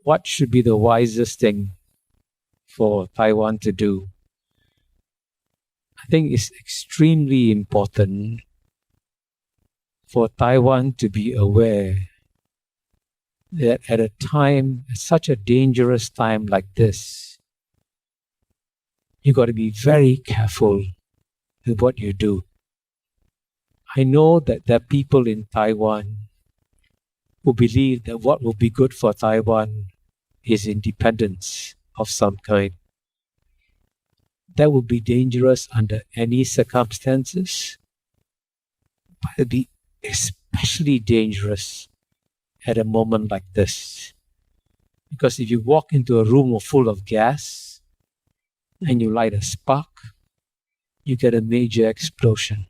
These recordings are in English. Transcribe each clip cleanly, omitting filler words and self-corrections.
what should be the wisest thing for Taiwan to do? I think it's extremely important for Taiwan to be aware that at a time, such a dangerous time like this, you got to be very careful with what you do. I know that there are people in Taiwan who believe that what will be good for Taiwan is independence of some kind. That would be dangerous under any circumstances, but it would be especially dangerous at a moment like this. Because if you walk into a room full of gas and you light a spark, you get a major explosion.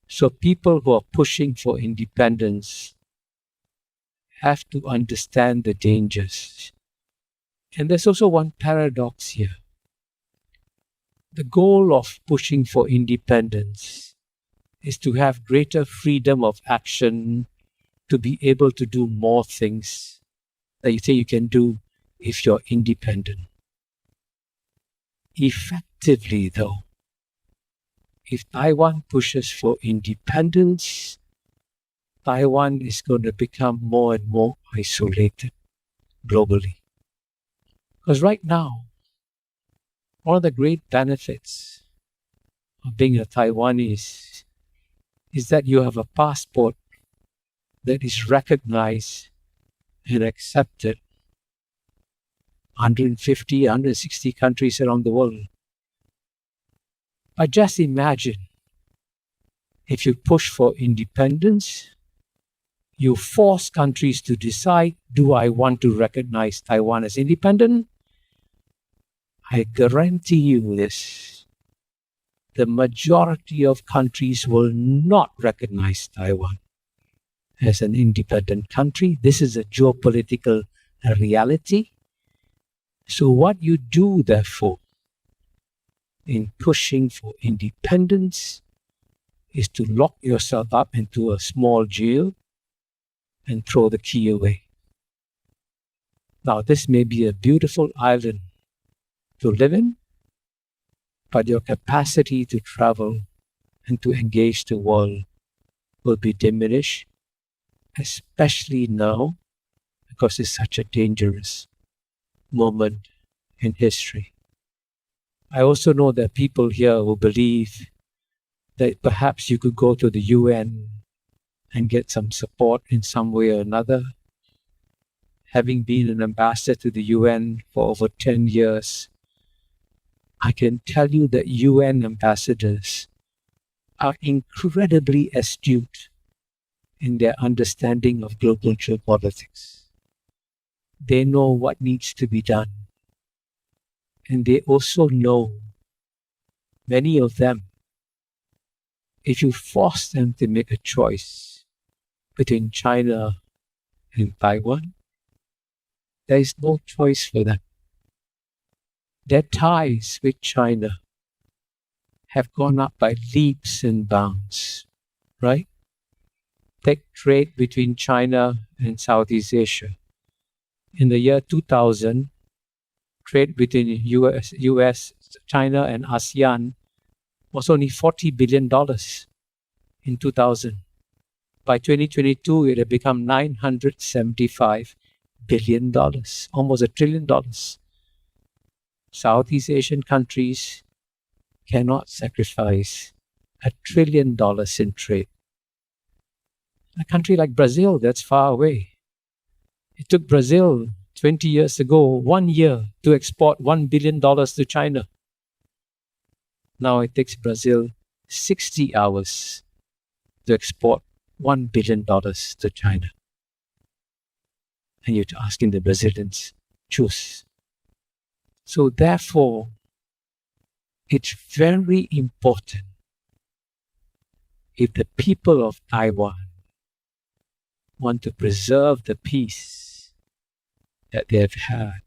So people who are pushing for independence have to understand the dangers. And there's also one paradox here. The goal of pushing for independence is to have greater freedom of action, to be able to do more things that you say you can do if you're independent. Effectively, though, if Taiwan pushes for independence, Taiwan is going to become more and more isolated globally. Because right now, one of the great benefits of being a Taiwanese is that you have a passport that is recognized and accepted 150, 160 countries around the world. But just imagine, if you push for independence, you force countries to decide, do I want to recognize Taiwan as independent? I guarantee you this. The majority of countries will not recognize Taiwan as an independent country. This is a geopolitical reality. So what you do, therefore, in pushing for independence is to lock yourself up into a small jail and throw the key away. Now, this may be a beautiful island to live in, but your capacity to travel and to engage the world will be diminished, especially now, because it's such a dangerous moment in history. I also know that people here will believe that perhaps you could go to the UN and get some support in some way or another. Having been an ambassador to the UN for over 10 years, I can tell you that UN ambassadors are incredibly astute in their understanding of global geopolitics. They know what needs to be done. And they also know, many of them, if you force them to make a choice between China and Taiwan, there is no choice for them. Their ties with China have gone up by leaps and bounds, right? Take trade between China and Southeast Asia. In the year 2000, trade between US, China, and ASEAN was only $40 billion in 2000. By 2022, it had become $975 billion, almost $1 trillion. Southeast Asian countries cannot sacrifice $1 trillion in trade. A country like Brazil, that's far away. It took Brazil 20 years ago, 1 year, to export $1 billion to China. Now it takes Brazil 60 hours to export $1 billion to China. And you're asking the Brazilians, choose. So therefore, it's very important if the people of Taiwan want to preserve the peace that they have had,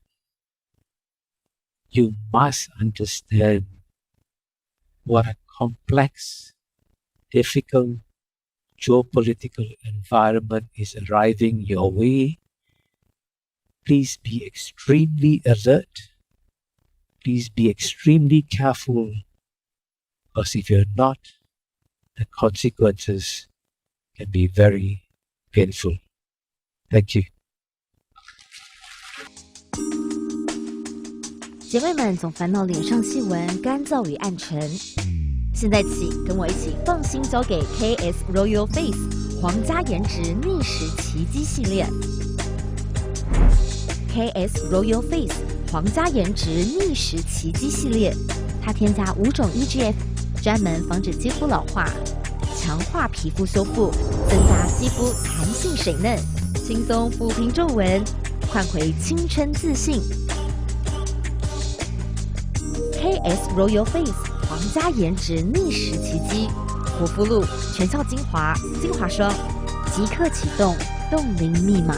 you must understand what a complex, difficult geopolitical environment is arriving your way, please be extremely alert. Please be extremely careful, because if you're not, the consequences can be very painful. Thank you. 姐妹们总烦恼脸上细纹干燥与暗沉，现在起跟我一起放心交给 KS Royal Face 皇家颜值逆时奇迹系列。KS Royal Face 皇家颜值逆时奇迹系列，它添加5种 EGF， 专门防止肌肤老化，强化皮肤修复，增加肌肤弹性水嫩，轻松抚平皱纹，换回青春自信。KS Royal Face 皇家颜值逆时奇迹，活肤露、全效精华、精华霜，即刻启动冻龄密码。